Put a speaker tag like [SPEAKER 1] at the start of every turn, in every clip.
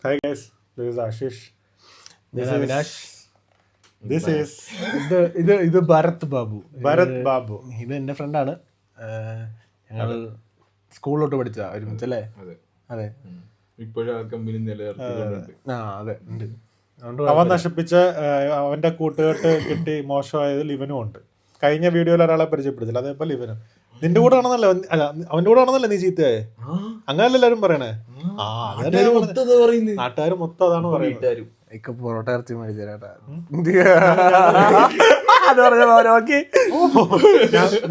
[SPEAKER 1] Hi guys, this is Ashish.
[SPEAKER 2] This is Avinash.
[SPEAKER 1] This is
[SPEAKER 2] ഇത് ഭരത് ബാബു.
[SPEAKER 1] ഭരത് ബാബു.
[SPEAKER 2] ഇത് എൻ്റെ ഫ്രണ്ടാണ്. ഞങ്ങൾ സ്കൂളിലോട്ട് പഠിച്ച ഒരുമിച്ചല്ലേ? അതെ.
[SPEAKER 3] ഇപ്പോഴും ആ കമ്പനി നിലനിർത്തിക്കൊണ്ടുണ്ട്.
[SPEAKER 2] അതെ ഉണ്ട്.
[SPEAKER 1] അവൻ നശിപ്പിച്ച അവന്റെ കൂട്ടുകെട്ട് കിട്ടി മോശമായതിൽ ഇവനും ഉണ്ട്. കഴിഞ്ഞ വീഡിയോയിൽ ഒരാളെ പരിചയപ്പെടുത്തില്ല, അതേപോലെ ഇവനും. നിന്റെ കൂടെ ആണെന്നല്ല, അല്ല അവന്റെ കൂടെ ആണെന്നല്ലേ നീ ചീത്തയായേ? അങ്ങനല്ല എല്ലാരും പറയണേ. നാട്ടുകാർ മൊത്തം അതാണ് പറയുന്നത്.
[SPEAKER 2] പൊറോട്ട ഇറച്ചി മേടിച്ചേരാട്ടാ.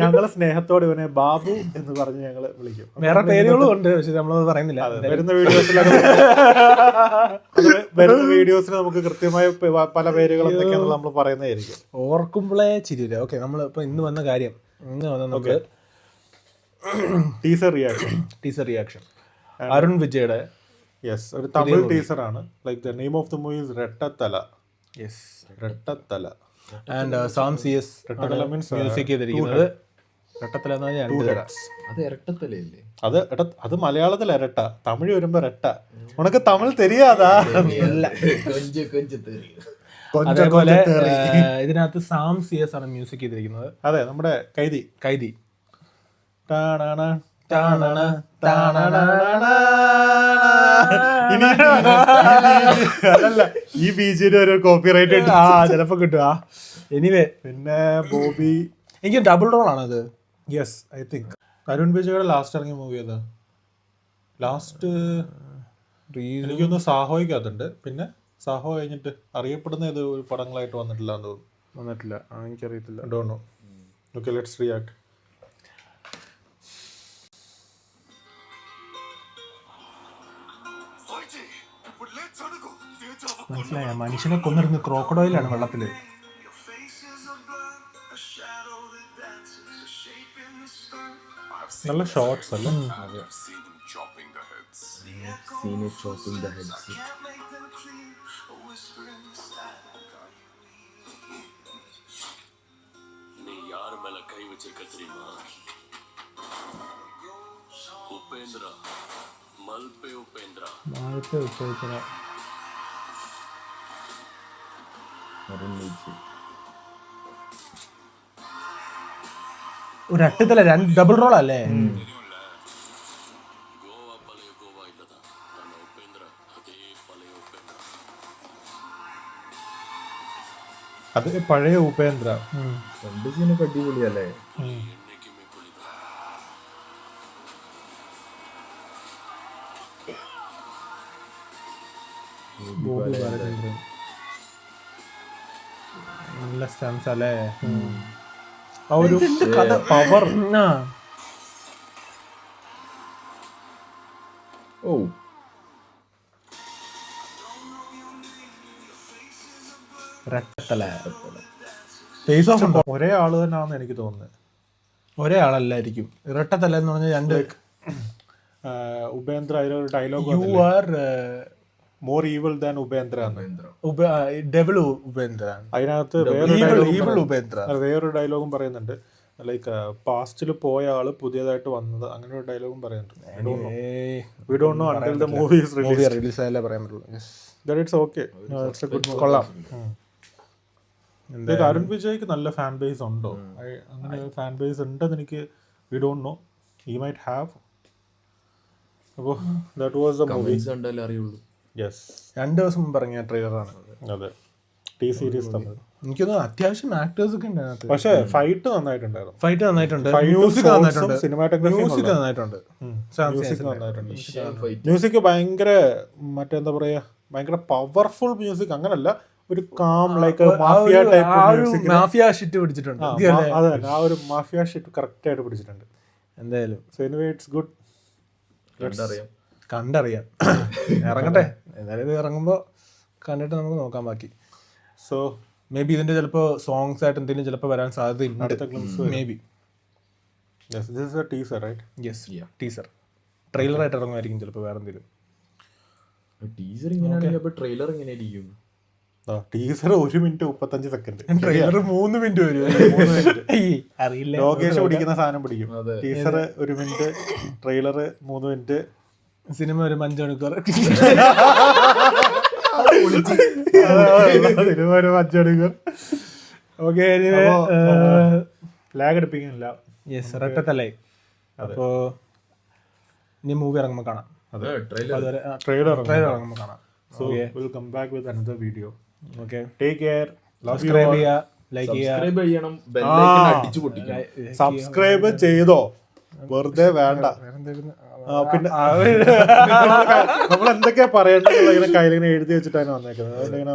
[SPEAKER 1] ഞങ്ങള് സ്നേഹത്തോടെ ഇവനെ ബാബു എന്ന് പറഞ്ഞ് ഞങ്ങള് വിളിക്കും.
[SPEAKER 2] വേറെ പേരുകളും ഉണ്ട്, പക്ഷെ നമ്മളത് പറയുന്നില്ല.
[SPEAKER 1] വരുന്ന വീഡിയോസിൽ നമുക്ക് കൃത്യമായ പല പേരുകൾ എന്തൊക്കെയാണെന്ന് നമ്മൾ പറയുന്നതായിരിക്കും.
[SPEAKER 2] ഓർക്കുമ്പോഴേ ചിരി വരും. ഓക്കെ, നമ്മളിപ്പോ ഇന്ന് വന്ന കാര്യം, ഇന്ന് വന്ന നമുക്ക്
[SPEAKER 1] ടീസർ
[SPEAKER 2] റിയാക്ഷൻ അരുൺ വിജയുടെ
[SPEAKER 1] ഒരു തമിഴ് ടീസർ ആണ്. Like the name of the movie is Rettathala. Rettathala
[SPEAKER 2] and Sam CS
[SPEAKER 1] Rettathala means
[SPEAKER 2] music ചെയ്തിരിക്കുന്നത്. റെട്ടത്തല എന്ന് പറഞ്ഞാൽ
[SPEAKER 3] അത് ഇരട്ടത്തലയല്ലേ?
[SPEAKER 1] അത് മലയാളത്തിൽ ഇരട്ട, തമിഴ് വരുമ്പോ റെട്ട. ഉനക്ക് തമിഴ് തെരിയാതാ?
[SPEAKER 2] അതേപോലെ ഇതിനകത്ത് സാം CS ആണ് മ്യൂസിക് ചെയ്തിരിക്കുന്നത്.
[SPEAKER 1] അതെ, നമ്മുടെ കൈതി. അതല്ല, ഈ ബീച്ചിന് ഒരു കോപ്പിറൈറ്റ്
[SPEAKER 2] ചിലപ്പോ കിട്ടുക. എനിവേ,
[SPEAKER 1] പിന്നെ ബോബി,
[SPEAKER 2] എനിക്ക് ഡബിൾ റോൾ ആണത്.
[SPEAKER 1] യെസ്, ഐ തിങ്ക് അരുൺ വിജയുടെ ലാസ്റ്റ് ഇറങ്ങിയ മൂവി ഏതാ? ലാസ്റ്റ് എനിക്കൊന്ന് സാഹോയ്ക്കകത്തുണ്ട്. പിന്നെ സാഹോ കഴിഞ്ഞിട്ട് അറിയപ്പെടുന്ന ഏത് ഒരു പടങ്ങളായിട്ട് വന്നിട്ടില്ല എന്ന് തോന്നുന്നു.
[SPEAKER 2] വന്നിട്ടില്ല, എനിക്കറിയത്തില്ല.
[SPEAKER 1] Don't know. Okay, let's react.
[SPEAKER 2] മനസ്സിലായ? മനുഷ്യനെ കൊന്നിരുന്ന് ക്രോക്കഡോയിലാണ് വെള്ളത്തില്.
[SPEAKER 1] നല്ല ഷോർട്സ് അല്ലേ?
[SPEAKER 2] ഒരു അട്ടത്തില രണ്ട് ഡബിൾ റോൾ അല്ലേ?
[SPEAKER 1] അത് പഴയ ഉപേന്ദ്ര.
[SPEAKER 3] രണ്ട് സീനൊക്കെ അടിപൊളിയല്ലേ?
[SPEAKER 2] നല്ല സ്റ്റൻസ് അല്ലേ?
[SPEAKER 1] ആ ഒരു കഥ പവർ.
[SPEAKER 2] ഫേസ് ഓഫ്
[SPEAKER 1] ഒരേ ആള് തന്നെ ആണെന്ന് എനിക്ക് തോന്നുന്നത്.
[SPEAKER 2] ഒരേ ആളല്ലായിരിക്കും. ഇരട്ടത്തല എന്ന് പറഞ്ഞാൽ രണ്ട്.
[SPEAKER 1] ഉപേന്ദ്ര അതിലൊരു dialogue,
[SPEAKER 2] you are
[SPEAKER 1] more evil than Upendra.
[SPEAKER 2] Devil Upendra.
[SPEAKER 1] അതിനകത്ത് വേറൊരു ഡയലോഗും പറയുന്നുണ്ട്. ലൈക്ക് പാസ്റ്റിൽ പോയ ആള് പുതിയതായിട്ട് വന്നത്, അങ്ങനെ ഒരു ഡയലോഗും പറയുന്നുണ്ട്. We don't know until the movie is
[SPEAKER 2] release ആയാലേ പറയാൻ പറ്റുള്ളൂ.
[SPEAKER 1] That it's okay. It's a good, കൊള്ളാം. അരുൺ വിജയ്ക്ക് നല്ല ഫാൻ ബേസ് ഉണ്ടോ? അങ്ങനെ ഫാൻ ബേസ് ഉണ്ടെന്ന് എനിക്ക് V don't no. He might have. അപ്പോൾ ദാറ്റ് വാസ് ദ മൂവി.
[SPEAKER 3] കണ്ടാലേ അറിയുള്ളൂ.
[SPEAKER 1] യെസ്,
[SPEAKER 2] 2 ദിവസം മുമ്പ് ഇറങ്ങിയ ട്രെയിലറാണ്.
[SPEAKER 1] അതെ, ടി സീരീസ് തമ്മിൽ.
[SPEAKER 2] എനിക്കൊന്ന് അത്യാവശ്യം ആക്ടേഴ്സ് ഒക്കെ ഉണ്ട് അതിനകത്ത്.
[SPEAKER 1] പക്ഷേ ഫൈറ്റ് നന്നായിട്ടുണ്ടായിരുന്നു.
[SPEAKER 2] ഫൈറ്റ് നന്നായിട്ടുണ്ട്.
[SPEAKER 1] മ്യൂസിക് നന്നായിട്ടുണ്ട്.
[SPEAKER 2] മ്യൂസിക് നന്നായിട്ടുണ്ട്.
[SPEAKER 1] മ്യൂസിക് ഭയങ്കര മറ്റെന്താ പറയാ, ഭയങ്കര പവർഫുൾ മ്യൂസിക്. അങ്ങനല്ല, ഒരു calm like mafia type music.
[SPEAKER 2] Mafia shit പിടിച്ചിട്ടുണ്ട്.
[SPEAKER 1] അതെ, ആ ഒരു മാഫിയ ഷിറ്റ് കറക്റ്റ് ആയിട്ട് പിടിച്ചിട്ടുണ്ട്.
[SPEAKER 2] എന്തായാലും
[SPEAKER 1] സോ എനിവേ ഇറ്റ്സ് ഗുഡ്.
[SPEAKER 2] കണ്ടറിയാം. ഇറങ്ങട്ടെ. എന്തായാലും ഇത് ഇറങ്ങുമ്പോൾ കണ്ടിട്ട് നമുക്ക് നോക്കാം ബാക്കി.
[SPEAKER 1] സോ
[SPEAKER 2] മേ ബി ഇതിന്റെ ചിലപ്പോൾ സോങ്സ് ആയിട്ട് എന്തെങ്കിലും ചിലപ്പോൾ വരാൻ സാധ്യതയുണ്ട്. May be. ടീസർ ട്രെയിലർ ആയിട്ട് ഇറങ്ങുമായിരിക്കും ചിലപ്പോൾ. വേറെ എന്തെങ്കിലും
[SPEAKER 3] ടീസർ ഇങ്ങനെയാണെങ്കിൽ അപ്പോൾ ട്രെയിലർ എങ്ങനെയായിരിക്കും?
[SPEAKER 1] Teaser 1 minute 35 second,
[SPEAKER 2] trailer 3 minute വരും. അറിയില്ല,
[SPEAKER 1] ലോകേഷ് പിടിക്കുന്ന സാധനം പിടിക്കും. Teaser 1 minute, trailer 3 minute,
[SPEAKER 2] cinema ഒരു 5 മണിക്കൂർ.
[SPEAKER 1] സിനിമ ഒരു അച്ചടിക്കും.
[SPEAKER 2] ഓക്കെ
[SPEAKER 1] ലാഗ് അടിപ്പിക്കുന്നില്ല.
[SPEAKER 2] യെസ് റെട്ടത്തല്ലേ. അപ്പോൾ ഇനി മൂവി ഇറങ്ങുമ്പോൾ കാണാം. അതുവരെ
[SPEAKER 1] ട്രെയിലർ
[SPEAKER 2] ട്രെയിലർ ഇറങ്ങുമ്പോൾ കാണാം.
[SPEAKER 1] So we'll come back with another video.
[SPEAKER 2] Okay
[SPEAKER 1] Take care. Love you
[SPEAKER 2] subscribe
[SPEAKER 1] all.
[SPEAKER 2] ചെയ്യുക, ലൈക്ക് ചെയ്യുക.
[SPEAKER 3] സബ്സ്ക്രൈബ് ചെയ്യണം, ബെല്ലൈക്കൺ അടിച്ചു പൊട്ടിക്കണം.
[SPEAKER 1] സബ്സ്ക്രൈബ് ചെയ്തോ, വെറുതെ വേണ്ട. പിന്നെ നമ്മൾ എന്തൊക്കെയാ പറയേണ്ടത് ഇങ്ങനെ കയ്യിലിങ്ങനെ എഴുതി വെച്ചിട്ടാണ് വന്നേക്കുന്നത്. അതുകൊണ്ട് ഇങ്ങനെ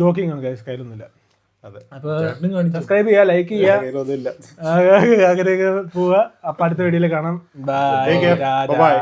[SPEAKER 2] ജോക്കിംഗ് ആണ് ഗൈസ്, കയ്യിലൊന്നുമില്ല.
[SPEAKER 1] അതെ,
[SPEAKER 2] അപ്പോൾ
[SPEAKER 3] ചേട്ടനും കാണിച്ചു.
[SPEAKER 2] സബ്സ്ക്രൈബ് ചെയ്യുക, ലൈക്ക് ചെയ്യുക,
[SPEAKER 1] കയ്യിലൊന്നുമില്ല.
[SPEAKER 2] അങ്ങനെയൊക്കെ പോവുക. അപ്പം അടുത്ത വീഡിയോയിൽ കാണാം.
[SPEAKER 1] Take care.
[SPEAKER 2] ബൈ.
[SPEAKER 1] Bye-bye.